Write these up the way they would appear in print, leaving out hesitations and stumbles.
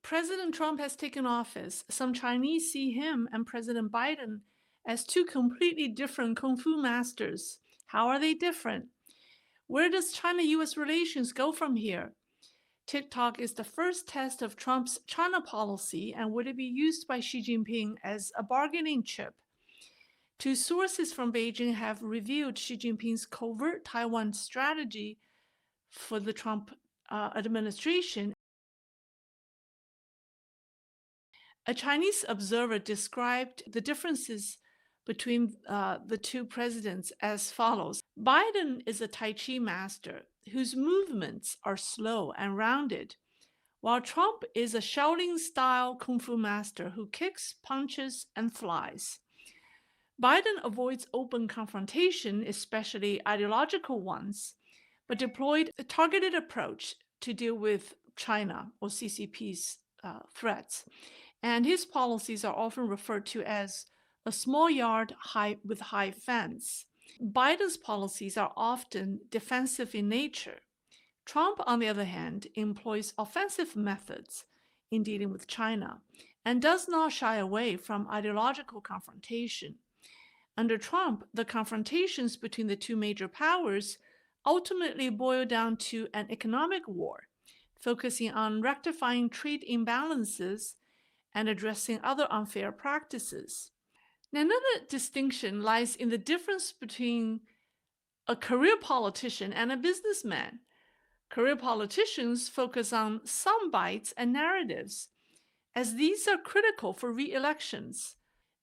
President Trump has taken office, some Chinese see him and President Biden as two completely different kung fu masters. How are they different? Where does China-US relations go from here? TikTok is the first test of Trump's China policy, and would it be used by Xi Jinping as a bargaining chip? Two sources from Beijing have revealed Xi Jinping's covert Taiwan strategy for the Trump administration. A Chinese observer described the differences between the two presidents as follows. Biden is a Tai Chi master whose movements are slow and rounded, while Trump is a Shaolin style Kung Fu master who kicks, punches, and flies. Biden avoids open confrontation, especially ideological ones, but deployed a targeted approach to deal with China or CCP's threats. And his policies are often referred to as a small yard with high fence. Biden's policies are often defensive in nature. Trump, on the other hand, employs offensive methods in dealing with China and does not shy away from ideological confrontation. Under Trump, the confrontations between the two major powers ultimately boil down to an economic war, focusing on rectifying trade imbalances and addressing other unfair practices. Now, another distinction lies in the difference between a career politician and a businessman. Career politicians focus on sound bites and narratives, as these are critical for re-elections.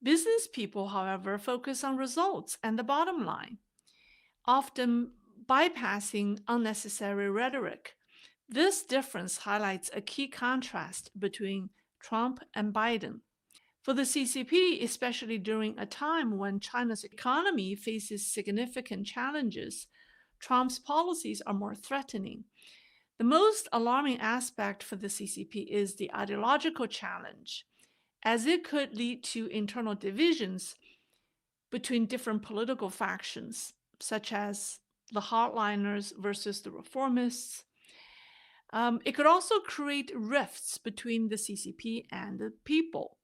Business people, however, focus on results and the bottom line, often bypassing unnecessary rhetoric. This difference highlights a key contrast between Trump and Biden. For the CCP, especially during a time when China's economy faces significant challenges, Trump's policies are more threatening. The most alarming aspect for the CCP is the ideological challenge, as it could lead to internal divisions between different political factions, such as the hardliners versus the reformists. It could also create rifts between the CCP and the people.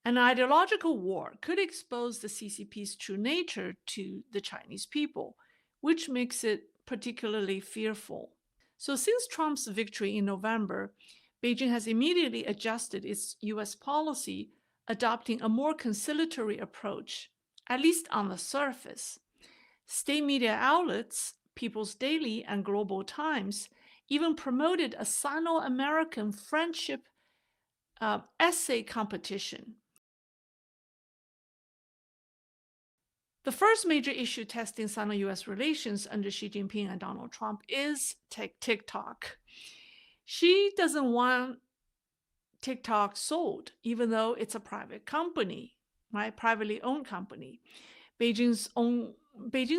An ideological war could expose the CCP's true nature to the Chinese people, which makes it particularly fearful. So since Trump's victory in November, Beijing has immediately adjusted its U.S. policy, adopting a more conciliatory approach, at least on the surface. State media outlets, People's Daily and Global Times, even promoted a Sino-American friendship essay competition. The first major issue testing Sino-US relations under Xi Jinping and Donald Trump is TikTok. Xi doesn't want TikTok sold, even though it's a private company, right? Privately owned company. Beijing's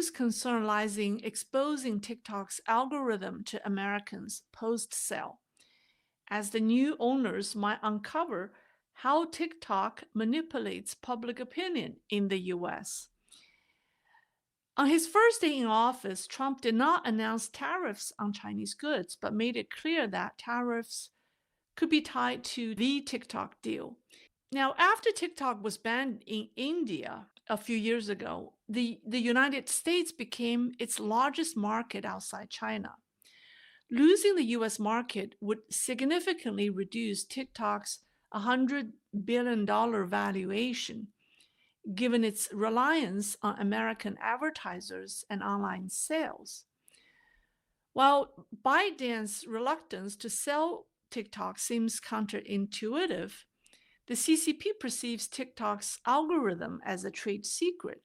concern lies in exposing TikTok's algorithm to Americans post-sale, as the new owners might uncover how TikTok manipulates public opinion in the US. On his first day in office, Trump did not announce tariffs on Chinese goods, but made it clear that tariffs could be tied to the TikTok deal. Now, after TikTok was banned in India a few years ago, the United States became its largest market outside China. Losing the US market would significantly reduce TikTok's $100 billion valuation, given its reliance on American advertisers and online sales. While ByteDance's reluctance to sell TikTok seems counterintuitive, the CCP perceives TikTok's algorithm as a trade secret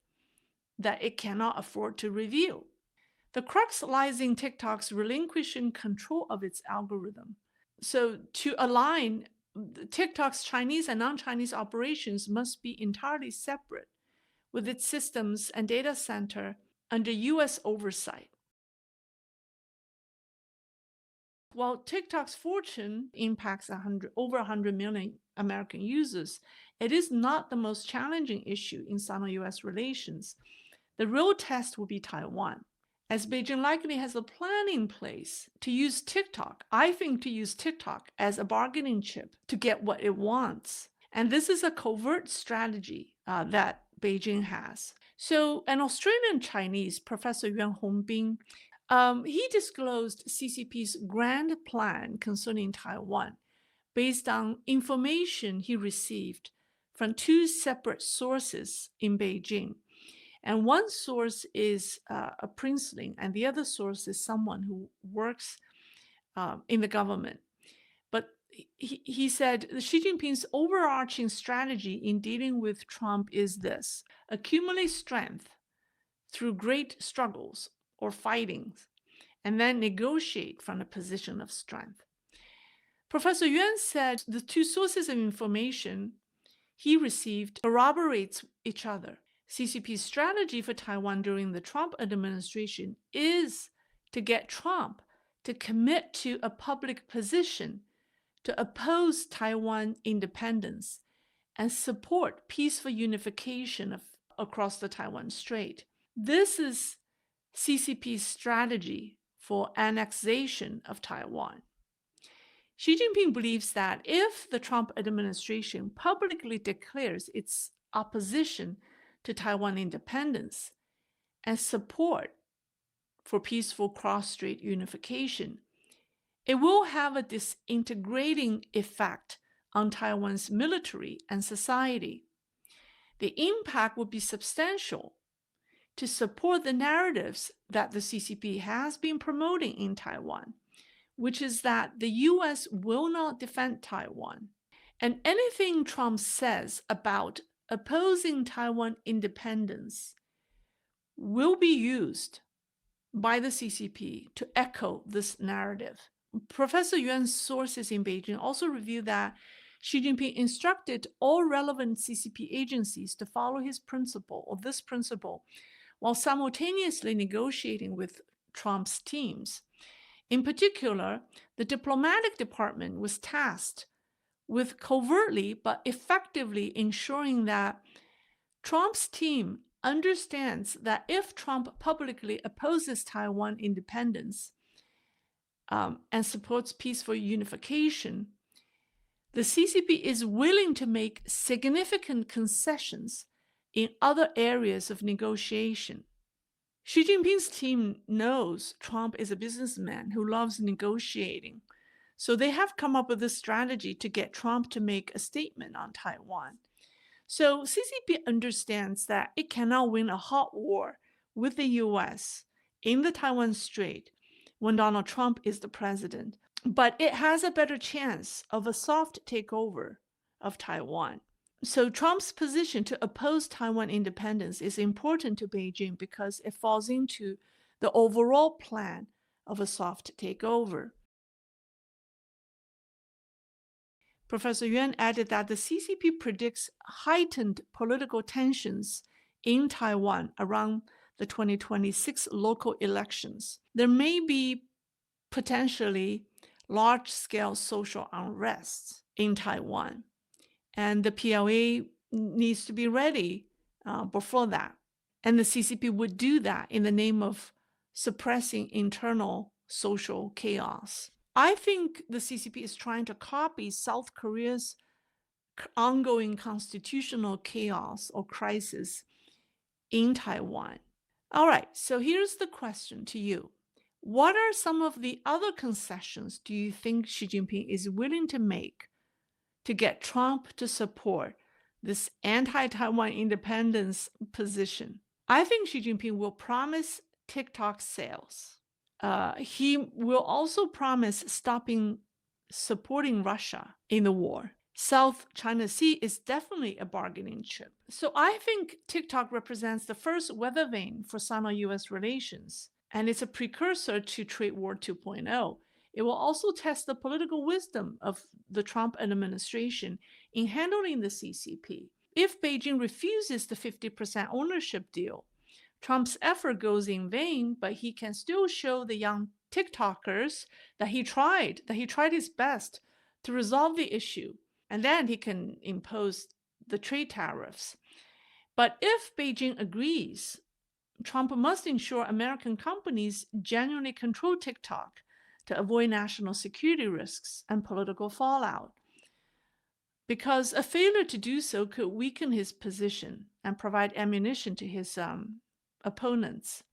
that it cannot afford to reveal. The crux lies in TikTok's relinquishing control of its algorithm. So to align, TikTok's Chinese and non-Chinese operations must be entirely separate, with its systems and data center under US oversight. While TikTok's fortune impacts over 100 million American users, it is not the most challenging issue in Sino-US relations. The real test will be Taiwan. as Beijing likely has a plan in place to use TikTok, I think to use TikTok as a bargaining chip to get what it wants. And this is a covert strategy that Beijing has. So, an Australian Chinese, Professor Yuan Hongbin, he disclosed CCP's grand plan concerning Taiwan based on information he received from two separate sources in Beijing. And one source is a princeling, and the other source is someone who works in the government. But he said Xi Jinping's overarching strategy in dealing with Trump is this: accumulate strength through great struggles or fightings, and then negotiate from a position of strength. Professor Yuan said the two sources of information he received corroborates each other. CCP's strategy for Taiwan during the Trump administration is to get Trump to commit to a public position to oppose Taiwan independence and support peaceful unification across the Taiwan Strait. This is CCP's strategy for annexation of Taiwan. Xi Jinping believes that if the Trump administration publicly declares its opposition to Taiwan independence and support for peaceful cross-strait unification, it will have a disintegrating effect on Taiwan's military and society. The impact would be substantial to support the narratives that the CCP has been promoting in Taiwan, which is that the U.S. will not defend Taiwan. And anything Trump says about opposing Taiwan independence will be used by the CCP to echo this narrative. Professor Yuan's sources in Beijing also revealed that Xi Jinping instructed all relevant CCP agencies to follow his principle, or this principle, while simultaneously negotiating with Trump's teams. In particular, the diplomatic department was tasked with covertly but effectively ensuring that Trump's team understands that if Trump publicly opposes Taiwan independence and supports peaceful unification, the CCP is willing to make significant concessions in other areas of negotiation. Xi Jinping's team knows Trump is a businessman who loves negotiating, so they have come up with a strategy to get Trump to make a statement on Taiwan. So CCP understands that it cannot win a hot war with the US in the Taiwan Strait when Donald Trump is the president, but it has a better chance of a soft takeover of Taiwan. So Trump's position to oppose Taiwan independence is important to Beijing because it falls into the overall plan of a soft takeover. Professor Yuan added that the CCP predicts heightened political tensions in Taiwan around the 2026 local elections. There may be potentially large-scale social unrest in Taiwan, and the PLA needs to be ready before that. And the CCP would do that in the name of suppressing internal social chaos. I think the CCP is trying to copy South Korea's ongoing constitutional chaos or crisis in Taiwan. All right, so here's the question to you. What are some of the other concessions do you think Xi Jinping is willing to make to get Trump to support this anti-Taiwan independence position? I think Xi Jinping will promise TikTok sales. He will also promise stopping supporting Russia in the war. South China Sea is definitely a bargaining chip. So I think TikTok represents the first weather vane for Sino-US relations, and it's a precursor to Trade War 2.0. It will also test the political wisdom of the Trump administration in handling the CCP. If Beijing refuses the 50% ownership deal, Trump's effort goes in vain, but he can still show the young TikTokers that he tried his best to resolve the issue, and then he can impose the trade tariffs. But if Beijing agrees Trump must ensure American companies genuinely control TikTok to avoid national security risks and political fallout, because a failure to do so could weaken his position and provide ammunition to his opponents.